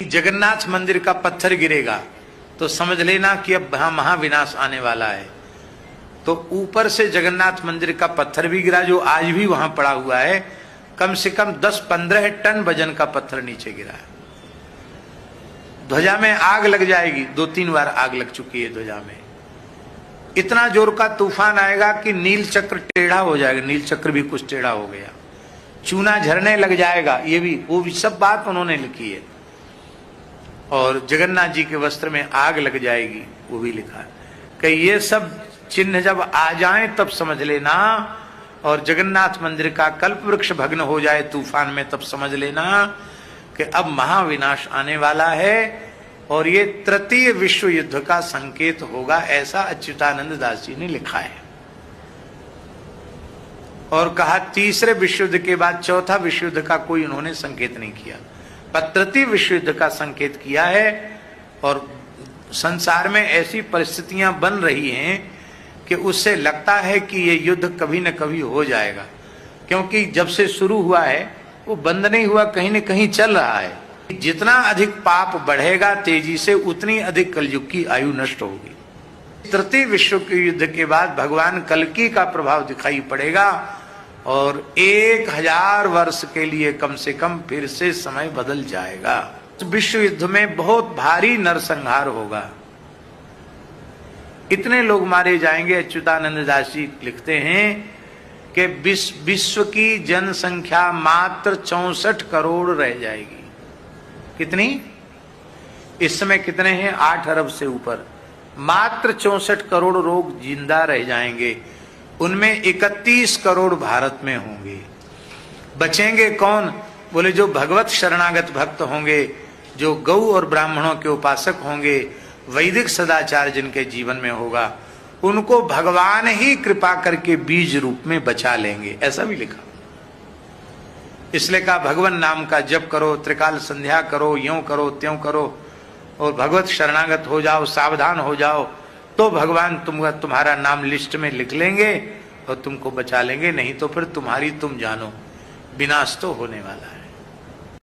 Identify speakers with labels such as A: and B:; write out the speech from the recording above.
A: जगन्नाथ मंदिर का पत्थर गिरेगा तो समझ लेना कि अब महाविनाश आने वाला है। तो ऊपर से जगन्नाथ मंदिर का पत्थर भी गिरा, जो आज भी वहां पड़ा हुआ है। कम से कम 10-15 टन वजन का पत्थर नीचे गिरा है। ध्वजा में आग लग जाएगी, 2-3 बार आग लग चुकी है ध्वजा में। इतना जोर का तूफान आएगा कि नील चक्र टेढ़ा हो जाएगा, नील चक्र भी कुछ टेढ़ा हो गया, चूना झरने लग जाएगा। ये भी वो भी सब बात उन्होंने लिखी है। और जगन्नाथ जी के वस्त्र में आग लग जाएगी, वो भी लिखा है कि ये सब चिन्ह जब आ जाएं तब समझ लेना। और जगन्नाथ मंदिर का कल्प वृक्ष भग्न हो जाए तूफान में, तब समझ लेना कि अब महाविनाश आने वाला है और ये तृतीय विश्व युद्ध का संकेत होगा, ऐसा अच्युतानंद दास जी ने लिखा है। और कहा तीसरे विश्व युद्ध के बाद चौथा विश्व युद्ध का कोई उन्होंने संकेत नहीं किया, पर तृतीय विश्व युद्ध का संकेत किया है। और संसार में ऐसी परिस्थितियां बन रही हैं कि उससे लगता है कि ये युद्ध कभी न कभी हो जाएगा, क्योंकि जब से शुरू हुआ है वो बंद नहीं हुआ, कहीं न कहीं चल रहा है। जितना अधिक पाप बढ़ेगा तेजी से, उतनी अधिक कलयुग की आयु नष्ट होगी। तृतीय विश्व के युद्ध के बाद भगवान कल्कि का प्रभाव दिखाई पड़ेगा और 1000 वर्ष के लिए कम से कम फिर से समय बदल जाएगा। विश्व युद्ध में बहुत भारी नरसंहार होगा, इतने लोग मारे जाएंगे। अच्युतानंद दास जी लिखते हैं कि विश्व की जनसंख्या मात्र 64 करोड़ रह जाएगी। कितनी? इस समय कितने हैं? 8 अरब से ऊपर। मात्र 64 करोड़ लोग जिंदा रह जाएंगे, उनमें 31 करोड़ भारत में होंगे। बचेंगे कौन? बोले जो भगवत शरणागत भक्त होंगे, जो गौ और ब्राह्मणों के उपासक होंगे, वैदिक सदाचार जिनके जीवन में होगा, उनको भगवान ही कृपा करके बीज रूप में बचा लेंगे, ऐसा भी लिखा। इसलिए कहा भगवान नाम का जप करो, त्रिकाल संध्या करो, यूं करो त्यों करो और भगवत शरणागत हो जाओ, सावधान हो जाओ, तो भगवान तुम्हारा नाम लिस्ट में लिख लेंगे और तुमको बचा लेंगे। नहीं तो फिर तुम जानो विनाश तो होने वाला है।